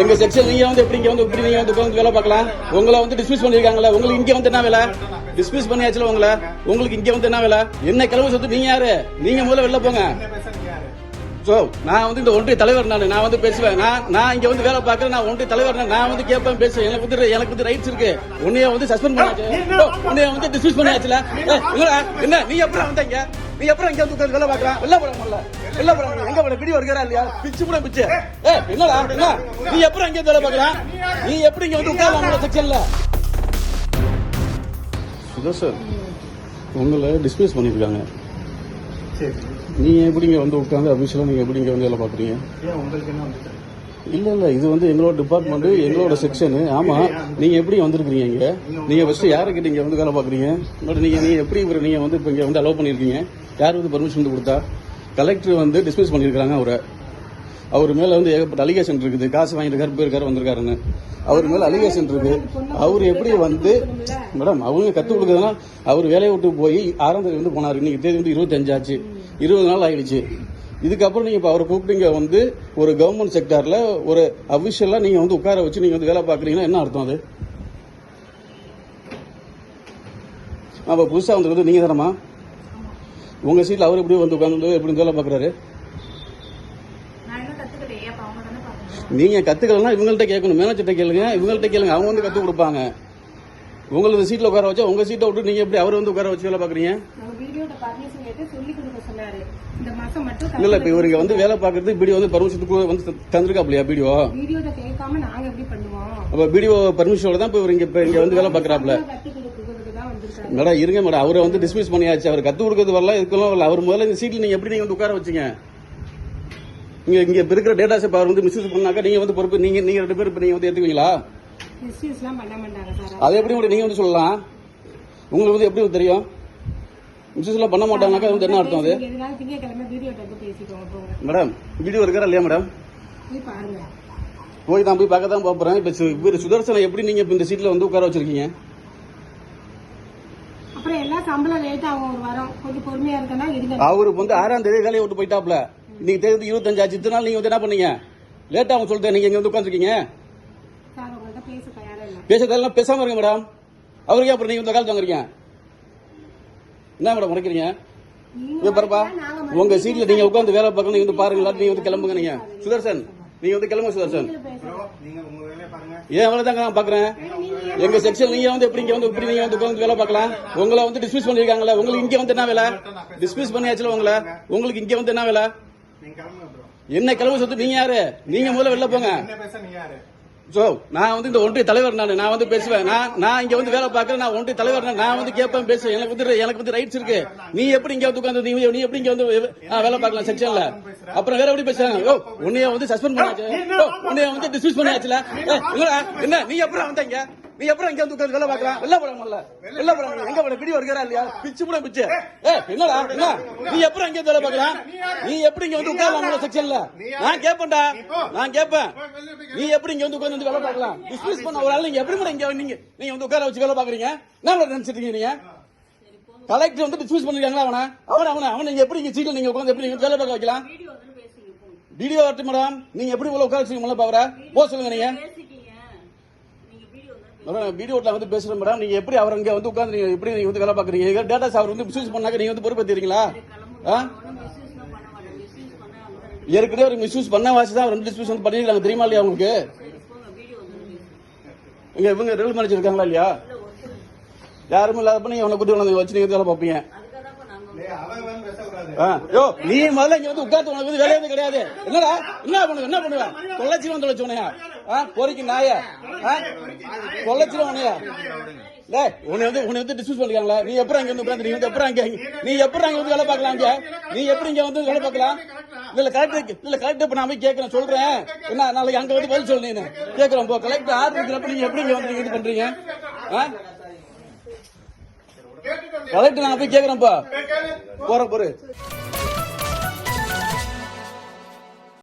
எங்க செக்ஷன் நீங்க வந்து எப்படி இங்க வந்து இப்படி நீங்க வந்து உட்கார்ந்து வேலை பார்க்கலாம். உங்களை வந்து டிஸ்மிஸ் பண்ணிருக்காங்கல்ல, உங்களுக்கு இங்க வந்து என்ன வேலை? டிஸ்மிஸ் பண்ணியாச்சுல உங்களை, உங்களுக்கு இங்க வந்து என்ன வேலை? என்ன கிளம்பி சொத்து நீங்க யாரு? நீங்க முதல்ல வெளில போங்க. சோ நான் வந்து இந்த ஒன்றிய தலைவர், நான் வந்து பேசுவேன். நான் இங்க வந்து வேலை பார்க்கறேன். நான் ஒன்றிய தலைவர், நான் வந்து கேட்பேன், பேசுவேன். எனக்கு வந்து ரைட்ஸ் இருக்கு. உன்னைய வந்து சஸ்பெண்ட் பண்ணியாச்சு, உன்னைய வந்து டிஸ்மிஸ் பண்ணியாச்சுல. என்ன நீ எப்பறம் வந்தீங்க? நீ எப்பறம் இங்க வந்து உட்கார்ந்து வேலை பார்க்கலாம்? வெளில போறாங்கல்ல, வெளில போறாங்க. எங்க போற வீடியோ இருக்கா இல்லையா? பிச்சு கூட பிச்சு. என்னடா என்ன நீ எப்பறம் இங்க வேலை பார்க்கலாம்? நீ எப்படி இங்க வந்து உட்கார்ந்து செக்ஷன்ல? சார் உங்களை டிஸ்மிஸ் பண்ணிருக்காங்க. நீங்க எப்படி இங்க வந்து உட்காந்து அபிஷியலா நீங்க எப்படி இங்க வந்து வேலை பாக்குறீங்க? இல்ல இது வந்து எங்களோட டிபார்ட்மெண்ட், எங்களோட செக்ஷன். ஆமா, நீங்க எப்படி வந்திருக்கீங்க இங்க? நீங்க ஃபர்ஸ்ட் யாருக்கிட்ட இங்க வந்து வேலை பாக்குறீங்க? நீங்க எப்படி நீங்க வந்து இப்ப இங்க வந்து அலோவ் பண்ணிருக்கீங்க? யார் வந்து பர்மிஷன் வந்து கொடுத்தா? கலெக்டர் வந்து டிஸ்மிஸ் பண்ணிருக்காங்க அவரை. அவர் மேல வந்து ஏகப்பட்ட அலிகேஷன் இருக்குது. காசு வாங்கிட்டு போயிருக்காரு வந்திருக்காருன்னு அவர் மேல அலிகேஷன் இருக்கு. அவர் எப்படி வந்து மேடம் அவங்க கத்து கொடுக்குறதுனா, அவர் வேலையை விட்டு போய் 6ஆம் தேதி வந்து போனாரு. இன்னைக்கு தேதி வந்து 25 ஆச்சு, 20 நாள் ஆயிடுச்சு. இதுக்கப்புறம் நீங்க இப்ப அவரை கூப்பிட்டீங்க வந்து ஒரு கவர்மெண்ட் செக்டார்ல ஒரு அபிஷியலா நீங்க வந்து உட்கார வச்சு நீங்க வந்து வேலை பாக்குறீங்கன்னா என்ன அர்த்தம் அது? அப்ப புதுசா வந்து நீங்க தானமா உங்க சீட்ல அவர் எப்படி வந்து உட்கார்ந்து எப்படி வேலை பாக்குறாரு? நீங்க கத்துக்கலன்னா இவங்கள்ட்ட கேட்கணும், மேனேஜர்கிட்ட கேளுங்க, இவங்கள்ட்ட கேளுங்க, அவங்க வந்து கத்து கொடுப்பாங்க. உங்களுக்கு சீட்ல உட்கார வச்சா உங்க சீட்டை விட்டு நீங்க எப்படி அவர் வந்து உட்கார வச்சு வேலை பாக்குறீங்க? இல்ல இப்ப இவருக்கு வந்து வேலை பாக்குறது வீடியோ வந்து பர்மிஷன் வந்து தந்திருக்காப்லையா? வீடியோ அப்ப வீடியோ பர்மிஷனோட தான் இப்ப இங்க வந்து வேலை பாக்குறாப்ல. மேடம் இருங்க மேடம், அவரை வந்து டிஸ்மிஸ் பண்ணியாச்சு. அவர் கத்து கொடுக்கறது வரல, இதுக்கெல்லாம் வரல. அவர் முதல்ல இந்த சீட்ல நீங்க எப்படி நீங்க வந்து உட்கார வச்சீங்க? இங்க இருக்கிற டேட்டா செட் அவர் வந்து மிஸ்யூஸ் பண்ணாக்க நீங்க வந்து பொறுப்பு, நீங்க 2 பேர் நீங்க வந்து ஏத்துக்குவீங்களா? அது எப்படி நீங்க வந்து சொல்லலாம்? உங்களுக்கு வந்து எப்படி தெரியும்? மிஸ்யூஸ் எல்லாம் பண்ண மாட்டாங்கனாக்கா வந்து என்ன அர்த்தம் அது? மேடம் வீடியோ இருக்கா இல்லையா மேடம்? போய் தான் போய் பார்க்க தான் போறேன். இப்ப சுதர்சனை எப்படி நீங்க இந்த சீட்ல வந்து உட்கார வச்சிருக்கீங்க? அவரு வந்து 6ஆம் தேதி வேலையை விட்டு போயிட்டாப்ல. நீங்க தேதி 25 ஆச்சு. இத்தனை நாள் நீங்க வந்து என்ன பண்ணீங்க? லேட்டா அவங்க சொல்லிட்டு நீங்க இங்க வந்து உட்காந்துருக்கீங்க. பேச தேவையில்லாம் பேசாம இருங்க மேடம். அவருக்கு அப்புறம் நீங்க இந்த காலத்து வாங்குறீங்க என்ன மேடம் முறைக்கிறீங்க? பாருப்பா உங்க சீட்ல நீங்க உட்காந்து வேலை பார்க்கணும். நீங்க வந்து பாருங்களா, நீங்க வந்து கிளம்புங்க. நீங்க சுதர்சன் நீங்க வந்து கிளம்புங்க. சுதர்சன் ஏன் அவ்வளவுதாங்க நான் பாக்குறேன். எங்க செக்ஷன் நீங்க வந்து எப்படி இங்க வந்து இப்படி நீங்க வந்து உட்காந்து வேலை பார்க்கலாம். உங்களை வந்து டிஸ்மிஸ் பண்ணிருக்காங்கல்ல, உங்களுக்கு இங்க வந்து என்ன வேலை? டிஸ்மிஸ் பண்ணியாச்சுல உங்களை, உங்களுக்கு இங்க வந்து என்ன வேலை? என்ன கிளம்பி சொத்து நீங்க யாரு? நீங்க முதல்ல வெளில போங்க. சோ நான் வந்து இந்த ஒன்றிய தலைவர், நான் வந்து பேசுவேன். நான் இங்க வந்து வேலை பார்க்கறேன். நான் ஒன்றிய தலைவர், நான் வந்து கேட்பேன், பேசுவேன். எனக்கு வந்து ரைட்ஸ் இருக்கு. நீ எப்படி இங்க வந்து உட்கார்ந்து நீ எப்படி இங்க வந்து வேலை பார்க்கலாம் செக்ஷன்ல? அப்புறம் வேற எப்படி பேசுறாங்க? உன்னைய வந்து சஸ்பெண்ட் பண்ணியாச்சு, உன்னைய வந்து டிஸ்மிஸ் பண்ணியாச்சுல. என்ன நீ எப்பறம் வந்தீங்க? நீ எப்பறம் இங்க வந்து உட்கார்ந்து வேலை பார்க்கலாம்? வெளில போறாங்கல்ல, வெளில போறாங்க. எங்க போற வீடியோ இருக்கா இல்லையா? பிச்சு கூட பிச்சு. என்னடா என்ன நீ எப்பறம் இங்க வேலை பார்க்கலாம்? நீ எப்படி இங்க வந்து உட்காரலாம் செக்ஷன்ல? நான் கேட்பேன்டா, நான் கேட்பேன். நீ எப்படி இங்க வந்து உட்கார்ந்து வேலை பார்க்கலாம்? டிஸ்மிஸ் பண்ண ஒரு ஆள் நீங்க எப்படி இங்க நீங்க வந்து உட்கார வச்சு வேலை பாக்குறீங்க? என்ன நினைச்சிருக்கீங்க நீங்க? கலெக்டர் வந்து டிஸ்மிஸ் பண்ணிருக்காங்களா? அவனை நீங்க எப்படி இங்க சீட்ல நீங்க உட்கார்ந்து எப்படி வேலை பார்க்க வைக்கலாம்? வீடியோ வரட்டு மேடம். நீங்க எப்படி உட்கார வச்சு பாக்குற? போ சொல்லுங்க. நீங்க வீடியோ வந்து பேசுறேன் மேடம். நீங்க எப்படி அவர் இங்க வந்து உட்கார்ந்து நீங்க எப்படி நீங்க வந்து வேலை பாக்குறீங்க? டேட்டாஸ் அவர் வந்து மிஸ்யூஸ் பண்ணாக்க நீங்க வந்து பொறுப்பேற்றீங்களா? ஏற்கனவே ஒரு மிஸ்யூஸ் பண்ண வாசி தான் 2 டிஸ்மிஸ் வந்து பண்ணிருக்காங்க. தெரியுமா இல்லையா உங்களுக்கு? இவங்க ரெவல் மேனேஜர் இருக்காங்களா இல்லையா? யாரும் இல்லாதப்ப நீங்க அவனை கூட்டி வச்சு நீங்க வேலை பார்ப்பீங்க. நீ முதல்ல இங்க வந்து உட்கார்ந்து உனக்கு வந்து வேலையே கிடையாது. என்னடா என்ன பண்ணுவேன்? தொலைச்சிருவனையா பொறிக்கு நாய தொலைச்சிருவனையா? உன்னை வந்து டிஸ்மிஸ் பண்ணிருக்காங்களா? நீ எப்பறம் இங்க வந்து உட்கார்ந்து நீ எப்பறம் இங்க வந்து வேலை பார்க்கலாம்? நீ எப்படி இங்க வந்து வேலை பார்க்கலாம்? இல்ல கலெக்டர் இப்ப நான் போய் கேட்கறேன், சொல்றேன். என்ன நாளைக்கு அங்க வந்து பதில் சொல்லு. நீ கேட்கறோம் போ. கலெக்டர் ஆர்டர் இருக்கிறப்ப நீங்க எப்படி இங்க வந்து இது பண்றீங்க? கலெக்டர் நான் போய் கேட்கறேன்ப்பா. போற